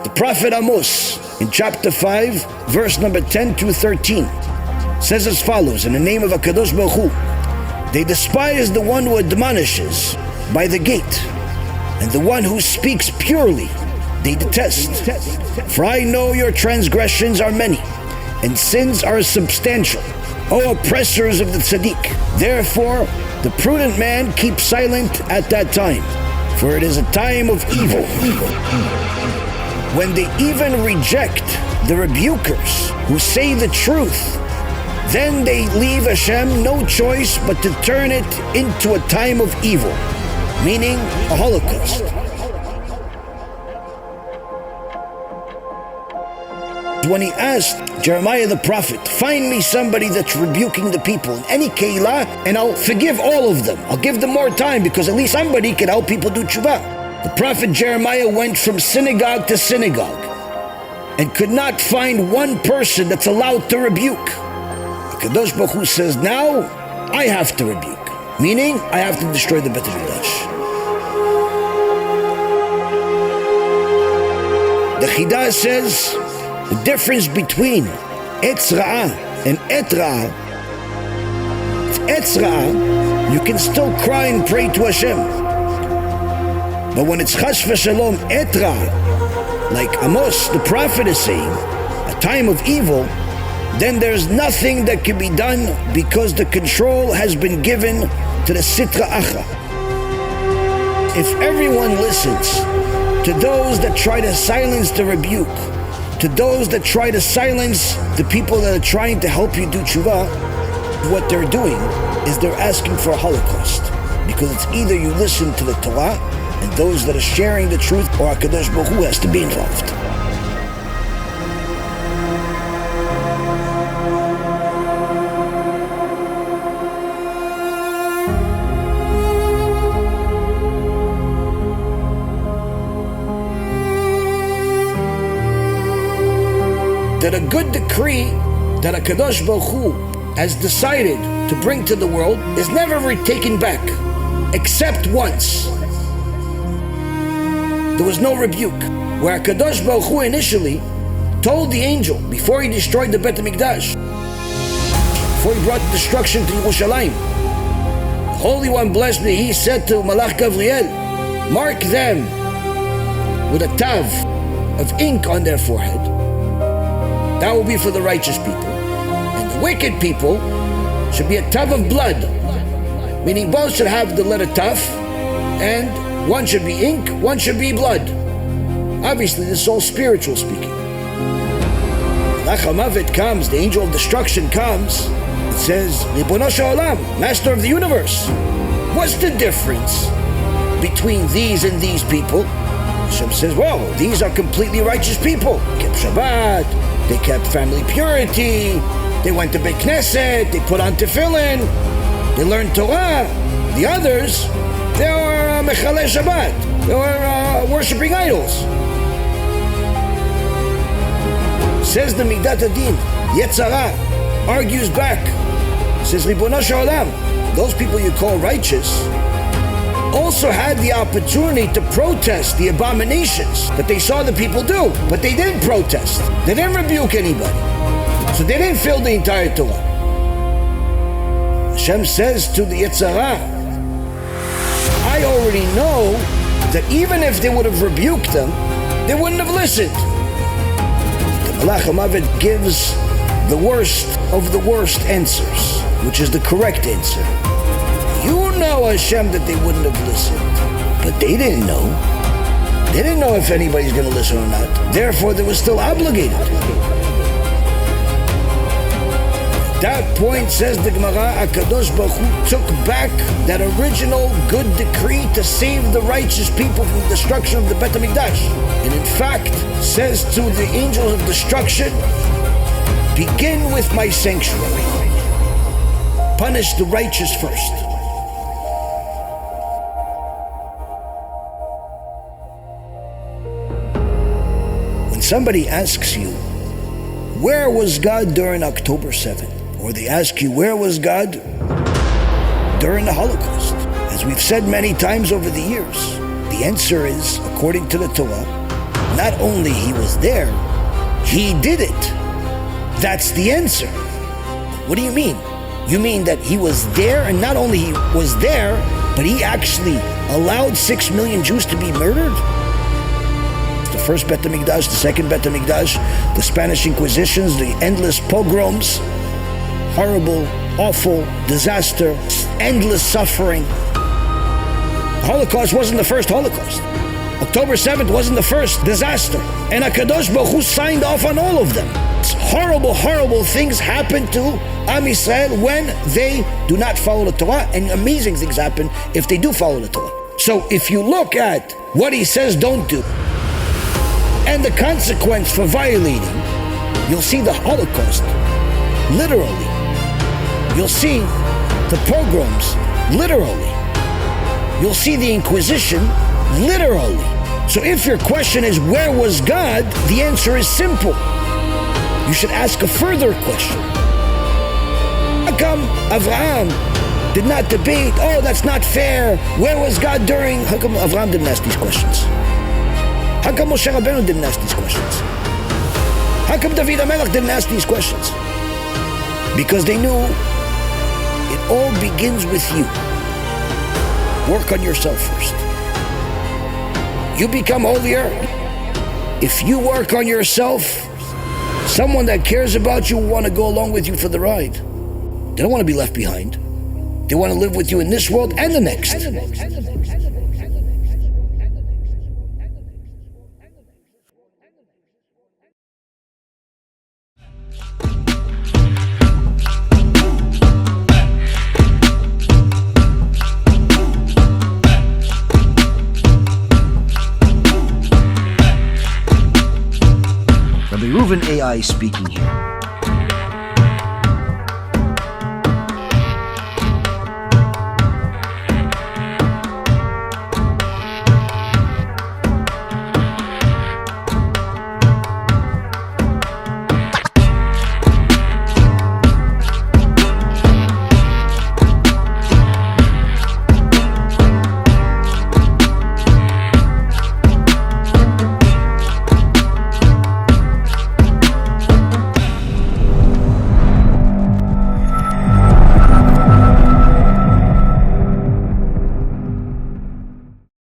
The prophet Amos, in chapter 5, verse number 10 through 13, says as follows, in the name of HaKadosh Baruch Hu, they despise the one who admonishes by the gate, and the one who speaks purely they detest. For I know your transgressions are many, and sins are substantial, O oppressors of the tzaddik. Therefore, the prudent man keeps silent at that time, for it is a time of evil. When they even reject the rebukers who say the truth, then they leave Hashem no choice but to turn it into a time of evil, meaning a Holocaust. When he asked Jeremiah the prophet, find me somebody that's rebuking the people in any keilah, and I'll forgive all of them. I'll give them more time because at least somebody can help people do tshuva. The prophet Jeremiah went from synagogue to synagogue and could not find one person that's allowed to rebuke. Kadosh Baruch Hu says, now I have to rebuke, meaning I have to destroy the Beit HaMikdash. The Chidah says the difference between Etz Ra'ah and Et Ra'ah. Etz Ra'ah, you can still cry and pray to Hashem. But when it's Chas v'Shalom Et Ra'ah, like Amos the prophet is saying, a time of evil, then there's nothing that can be done because the control has been given to the Sitra Achra. If everyone listens to those that try to silence the rebuke, to those that try to silence the people that are trying to help you do tshuva, what they're doing is they're asking for a Holocaust. Because it's either you listen to the Torah and those that are sharing the truth, or HaKadosh Baruch Hu has to be involved. That a good decree that HaKadosh Baruch Hu has decided to bring to the world is never taken back, except once. There was no rebuke, where HaKadosh Baruch Hu initially told the angel, before he destroyed the Beit HaMikdash, before he brought destruction to Yerushalayim, the Holy One, blessed be He, said to Malach Gabriel, mark them with a tav of ink on their forehead. That will be for the righteous people. And the wicked people should be a tav of blood, meaning both should have the letter tav, and one should be ink, one should be blood. Obviously, this is all spiritual speaking. Malach HaMavet comes, the angel of destruction comes, it says, Ribono shel Olam, master of the universe. What's the difference between these and these people? Hashem says, well, these are completely righteous people. They kept Shabbat, they kept family purity, they went to Beit Knesset, they put on tefillin, they learned Torah. The others, they were Mechalei Shabbat, they were worshipping idols. Says the Midat Adin, Yetzirah argues back, says Ribono shel Olam, those people you call righteous also had the opportunity to protest the abominations that they saw the people do, but they didn't protest. They didn't rebuke anybody. So they didn't fill the entire Torah. Hashem says to the Yetzirah, I already know that even if they would have rebuked them, they wouldn't have listened. The Malach HaMavet gives the worst of the worst answers, which is the correct answer. You know, Hashem, that they wouldn't have listened, but they didn't know. They didn't know if anybody's going to listen or not. Therefore, they were still obligated. At that point, says the Gemara, HaKadosh Baruch Hu took back that original good decree to save the righteous people from the destruction of the Beit HaMikdash. And in fact, says to the angels of destruction, begin with my sanctuary. Punish the righteous first. Somebody asks you, where was God during October 7th? Or they ask you, where was God during the Holocaust? As we've said many times over the years, the answer is, according to the Torah, Not only he was there, he did it. That's the answer. What do you mean? You mean that he was there, and not only he was there, but he actually allowed 6 million Jews to be murdered? The first Bet HaMikdash, the second Bet HaMikdash, the Spanish Inquisitions, the endless pogroms, horrible, awful, disaster, endless suffering. The Holocaust wasn't the first Holocaust. October 7th wasn't the first disaster. And HaKadosh Baruch Hu signed off on all of them. Horrible, horrible things happen to Am Yisrael when they do not follow the Torah, and amazing things happen if they do follow the Torah. So if you look at what he says don't do, and the consequence for violating, you'll see the Holocaust, literally. You'll see the pogroms, literally. You'll see the Inquisition, literally. So if your question is, where was God? The answer is simple. You should ask a further question. How come Avraham did not debate, oh, that's not fair, where was God during? How come Avraham didn't ask these questions? How come Moshe Rabbeinu didn't ask these questions? How come David HaMelech didn't ask these questions? Because they knew it all begins with you. Work on yourself first. You become holier if you work on yourself. Someone that cares about you will want to go along with you for the ride. They don't want to be left behind. They want to live with you in this world and the next. Rabbi Reuven AI speaking here.